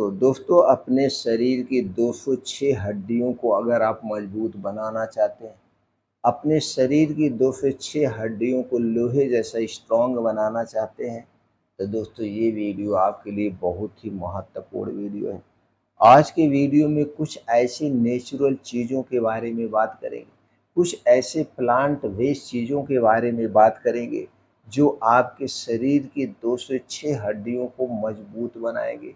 दोस्तों अपने शरीर की 206 हड्डियों को अगर आप मजबूत बनाना चाहते हैं, अपने शरीर की 206 हड्डियों को लोहे जैसा स्ट्रॉन्ग बनाना चाहते हैं, तो दोस्तों ये वीडियो आपके लिए बहुत ही महत्वपूर्ण वीडियो है। आज के वीडियो में कुछ ऐसी नेचुरल चीज़ों के बारे में बात करेंगे, कुछ ऐसे प्लांट बेस्ड चीज़ों के बारे में बात करेंगे, जो आपके शरीर की 206 हड्डियों को मजबूत बनाएंगे,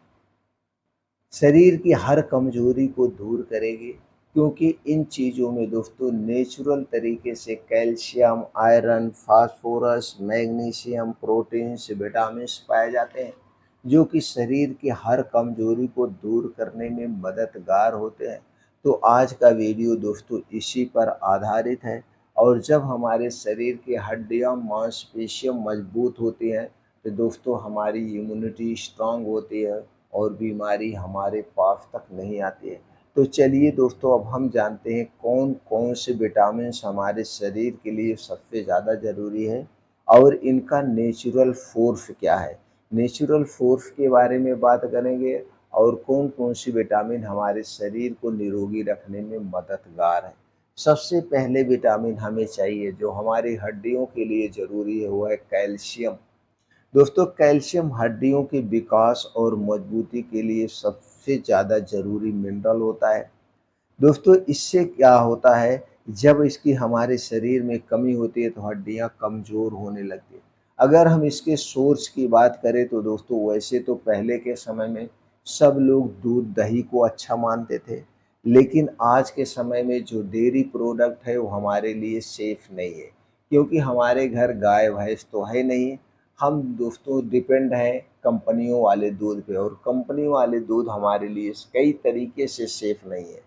शरीर की हर कमजोरी को दूर करेंगे। क्योंकि इन चीज़ों में दोस्तों नेचुरल तरीके से calcium, iron, phosphorus, magnesium, proteins, vitamins पाए जाते हैं, जो कि शरीर की हर कमजोरी को दूर करने में मददगार होते हैं। तो आज का वीडियो दोस्तों इसी पर आधारित है। और जब हमारे शरीर की हड्डियां, मांसपेशियां मजबूत होती हैं, तो दोस्तों हमारी इम्यूनिटी स्ट्रांग होती है और बीमारी हमारे पास तक नहीं आती है। तो चलिए दोस्तों, अब हम जानते हैं कौन कौन से विटामिन्स हमारे शरीर के लिए सबसे ज़्यादा ज़रूरी है और इनका नेचुरल सोर्स क्या है। नेचुरल सोर्स के बारे में बात करेंगे और कौन कौन सी विटामिन हमारे शरीर को निरोगी रखने में मददगार है। सबसे पहले विटामिन हमें चाहिए जो हमारी हड्डियों के लिए ज़रूरी है, वो है कैल्शियम। दोस्तों कैल्शियम हड्डियों के विकास और मजबूती के लिए सबसे ज़्यादा ज़रूरी मिनरल होता है। दोस्तों इससे क्या होता है, जब इसकी हमारे शरीर में कमी होती है तो हड्डियां कमज़ोर होने लगती हैं। अगर हम इसके सोर्स की बात करें तो दोस्तों वैसे तो पहले के समय में सब लोग दूध दही को अच्छा मानते थे, लेकिन आज के समय में जो डेयरी प्रोडक्ट है वो हमारे लिए सेफ नहीं है। क्योंकि हमारे घर गाय भैंस तो है नहीं, हम दोस्तों डिपेंड हैं कंपनियों वाले दूध पे, और कंपनी वाले दूध हमारे लिए कई तरीके से सेफ नहीं है।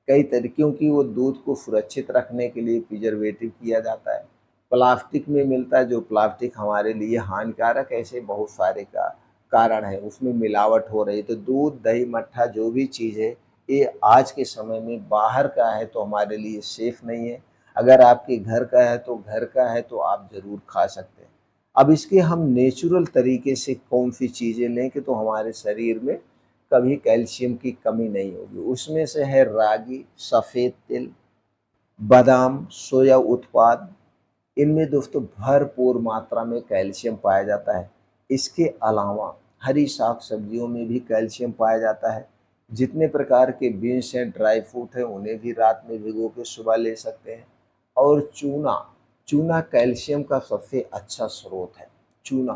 कई तरीकों की वो दूध को सुरक्षित रखने के लिए प्रिजर्वेटिव किया जाता है, प्लास्टिक में मिलता है जो प्लास्टिक हमारे लिए हानिकारक, ऐसे बहुत सारे का कारण है, उसमें मिलावट हो रही है। तो दूध दही मट्ठा जो भी चीज़ है ये आज के समय में बाहर का है तो हमारे लिए सेफ नहीं है। अगर आपके घर का है तो घर का है तो आप ज़रूर खा सकते हैं। अब इसके हम नेचुरल तरीके से कौन सी चीज़ें लें कि तो हमारे शरीर में कभी कैल्शियम की कमी नहीं होगी। उसमें से है रागी, सफ़ेद तिल, बादाम, सोया उत्पाद। इनमें दोस्तों भरपूर मात्रा में कैल्शियम पाया जाता है। इसके अलावा हरी साग सब्जियों में भी कैल्शियम पाया जाता है। जितने प्रकार के बीन्स हैं, ड्राई फ्रूट हैं, उन्हें भी रात में भिगो के सुबह ले सकते हैं। और चूना, चूना कैल्शियम का सबसे अच्छा स्रोत है। चूना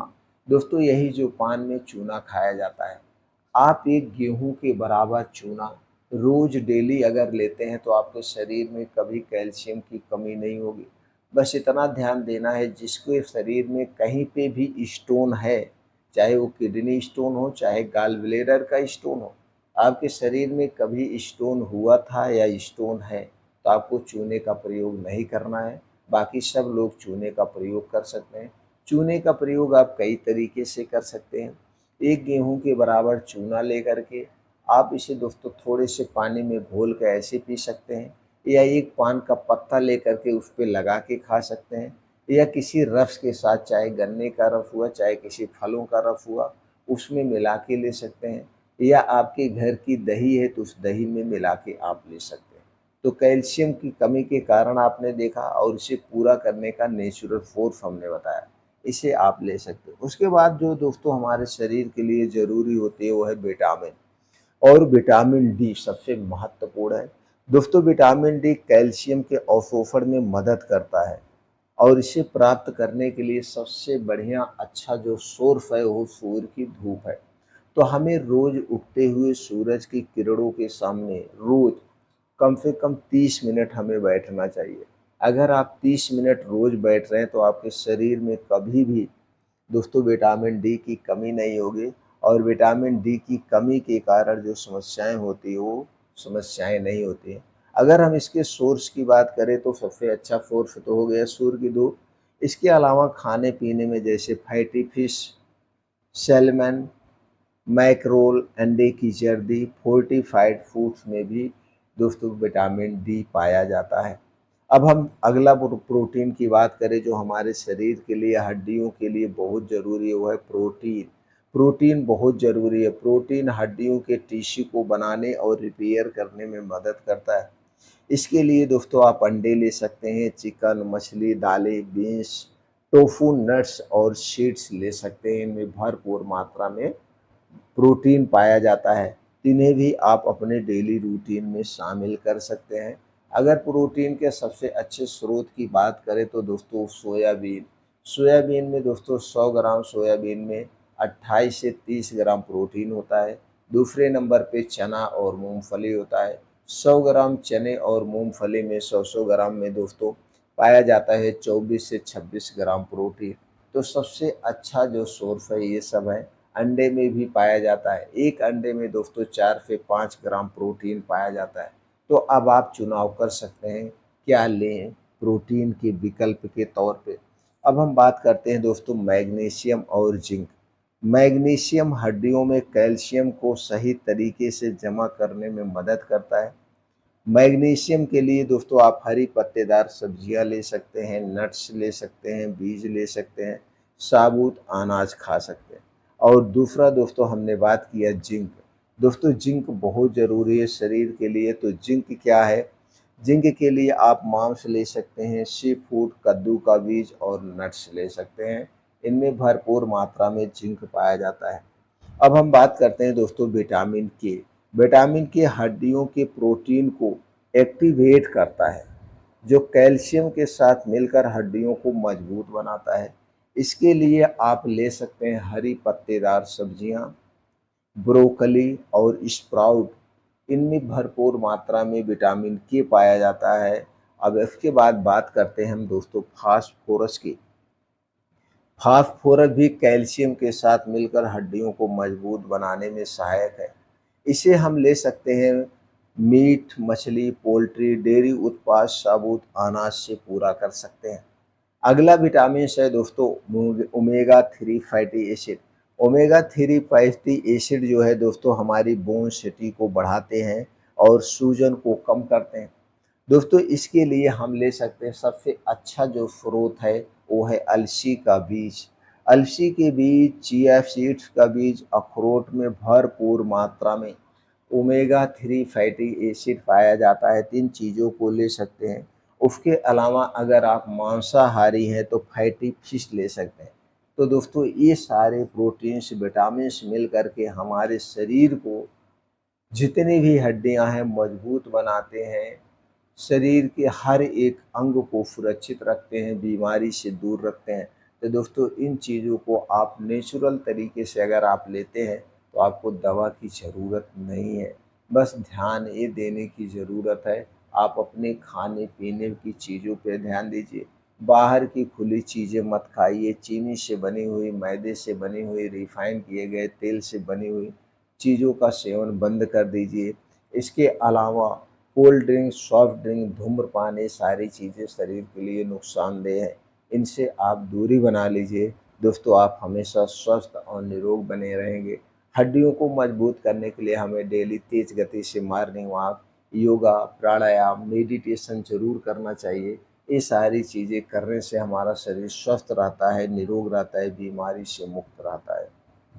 दोस्तों, यही जो पान में चूना खाया जाता है, आप एक गेहूं के बराबर चूना रोज डेली अगर लेते हैं तो आपके शरीर में कभी कैल्शियम की कमी नहीं होगी। बस इतना ध्यान देना है, जिसके शरीर में कहीं पे भी स्टोन है, चाहे वो किडनी स्टोन हो चाहे गॉल ब्लैडर का स्टोन हो, आपके शरीर में कभी स्टोन हुआ था या स्टोन है तो आपको चूने का प्रयोग नहीं करना है। बाकी सब लोग चूने का प्रयोग कर सकते हैं। चूने का प्रयोग आप कई तरीके से कर सकते हैं। एक गेहूं के बराबर चूना लेकर के आप इसे दोस्तों थोड़े से पानी में घोल के ऐसे पी सकते हैं, या एक पान का पत्ता लेकर के उस पे लगा के खा सकते हैं, या किसी रस के साथ, चाहे गन्ने का रस हुआ चाहे किसी फलों का रस हुआ, उसमें मिला के ले सकते हैं, या आपके घर की दही है तो उस दही में मिला के आप ले सकते हैं। तो कैल्शियम की कमी के कारण आपने देखा, और इसे पूरा करने का नेचुरल सोर्स हमने बताया, इसे आप ले सकते हो। उसके बाद जो दोस्तों हमारे शरीर के लिए ज़रूरी होती है वो है विटामिन। और विटामिन डी सबसे महत्वपूर्ण है। दोस्तों विटामिन डी कैल्शियम के अवशोषण में मदद करता है, और इसे प्राप्त करने के लिए सबसे बढ़िया अच्छा जो सोर्स है वो सूर्य की धूप है। तो हमें रोज उगते हुए सूरज की किरणों के सामने रोज कम से कम 30 मिनट हमें बैठना चाहिए। अगर आप 30 मिनट रोज बैठ रहे हैं तो आपके शरीर में कभी भी दोस्तों विटामिन डी की कमी नहीं होगी, और विटामिन डी की कमी के कारण जो समस्याएं होती है वो समस्याएं नहीं होती हैं। अगर हम इसके सोर्स की बात करें तो सबसे अच्छा सोर्स तो हो गया सूर्य की धूप। इसके अलावा खाने पीने में जैसे फैटी फिश, सैल्मन, मैकरोल, अंडे की जर्दी, फोर्टिफाइड फूड्स में भी दोस्तों विटामिन डी पाया जाता है। अब हम अगला प्रोटीन की बात करें जो हमारे शरीर के लिए, हड्डियों के लिए बहुत ज़रूरी है, वो है प्रोटीन। प्रोटीन बहुत ज़रूरी है। प्रोटीन हड्डियों के टिश्यू को बनाने और रिपेयर करने में मदद करता है। इसके लिए दोस्तों आप अंडे ले सकते हैं, चिकन, मछली, दालें, बीन्स, टोफू, नट्स और सीड्स ले सकते हैं। इनमें भरपूर मात्रा में प्रोटीन पाया जाता है। इन्हें भी आप अपने डेली रूटीन में शामिल कर सकते हैं। अगर प्रोटीन के सबसे अच्छे स्रोत की बात करें तो दोस्तों सोयाबीन। सोयाबीन में दोस्तों 100 ग्राम सोयाबीन में 28 से 30 ग्राम प्रोटीन होता है। दूसरे नंबर पे चना और मूंगफली होता है। 100 ग्राम चने और मूंगफली में 100-100 ग्राम में दोस्तों पाया जाता है 24 से 26 ग्राम प्रोटीन। तो सबसे अच्छा जो सोर्स है ये सब है। अंडे में भी पाया जाता है। एक अंडे में दोस्तों 4 से 5 ग्राम प्रोटीन पाया जाता है। तो अब आप चुनाव कर सकते हैं क्या लें प्रोटीन के विकल्प के तौर पे। अब हम बात करते हैं दोस्तों मैग्नीशियम और जिंक। मैग्नीशियम हड्डियों में कैल्शियम को सही तरीके से जमा करने में मदद करता है। मैग्नीशियम के लिए दोस्तों आप हरी पत्तेदार सब्जियां ले सकते हैं, नट्स ले सकते हैं, बीज ले सकते हैं, साबुत अनाज खा सकते हैं। और दूसरा दोस्तों हमने बात किया जिंक। दोस्तों जिंक बहुत ज़रूरी है शरीर के लिए। तो जिंक क्या है? जिंक के लिए आप मांस ले सकते हैं, सी फूड, कद्दू का बीज और नट्स ले सकते हैं। इनमें भरपूर मात्रा में जिंक पाया जाता है। अब हम बात करते हैं दोस्तों विटामिन के। विटामिन के हड्डियों के प्रोटीन को एक्टिवेट करता है, जो कैल्शियम के साथ मिलकर हड्डियों को मजबूत बनाता है। इसके लिए आप ले सकते हैं हरी पत्तेदार सब्जियां, ब्रोकली और स्प्राउट। इनमें भरपूर मात्रा में विटामिन के पाया जाता है। अब इसके बाद बात करते हैं हम दोस्तों फास्फोरस की। फास्फोरस भी कैल्शियम के साथ मिलकर हड्डियों को मजबूत बनाने में सहायक है। इसे हम ले सकते हैं मीट, मछली, पोल्ट्री, डेयरी उत्पाद, साबुत अनाज से पूरा कर सकते हैं। अगला विटामिन है दोस्तों omega 3 fatty acid. Omega 3 fatty acid जो है दोस्तों हमारी बोन सिटी को बढ़ाते हैं और सूजन को कम करते हैं। दोस्तों इसके लिए हम ले सकते हैं सबसे अच्छा जो स्रोत है वो है अलसी का बीज। अलसी के बीज, चिया सीड्स का बीज, अखरोट में भरपूर मात्रा में ओमेगा 3 फैटी एसिड पाया जाता है। 3 चीज़ों को ले सकते हैं। उसके अलावा अगर आप मांसाहारी हैं तो फैटी फिश ले सकते हैं। तो दोस्तों ये सारे प्रोटीन्स, विटामिन्स मिल कर के हमारे शरीर को जितनी भी हड्डियां हैं मजबूत बनाते हैं। शरीर के हर एक अंग को सुरक्षित रखते हैं, बीमारी से दूर रखते हैं। तो दोस्तों इन चीज़ों को आप नेचुरल तरीके से अगर आप लेते हैं तो आपको दवा की ज़रूरत नहीं है। बस ध्यान ये देने की ज़रूरत है, आप अपने खाने-पीने की चीज़ों पे ध्यान दीजिए। बाहर की खुली चीज़ें मत खाइए, चीनी से बनी हुई, मैदे से बनी हुई, रिफ़ाइन किए गए तेल से बनी हुई चीज़ों का सेवन बंद कर दीजिए। इसके अलावा कोल्ड ड्रिंक, सॉफ्ट ड्रिंक, धूम्रपान ये सारी चीज़ें शरीर के लिए नुकसानदेह हैं। इनसे आप दूरी बना लीजिए। दोस्तों आप हमेशा स्वस्थ और निरोग बने रहेंगे। हड्डियों को मजबूत करने के लिए हमें डेली तेज़ गति से मॉर्निंग वॉक, योगा, प्राणायाम, मेडिटेशन ज़रूर करना चाहिए। ये सारी चीज़ें करने से हमारा शरीर स्वस्थ रहता है, निरोग रहता है, बीमारी से मुक्त रहता है।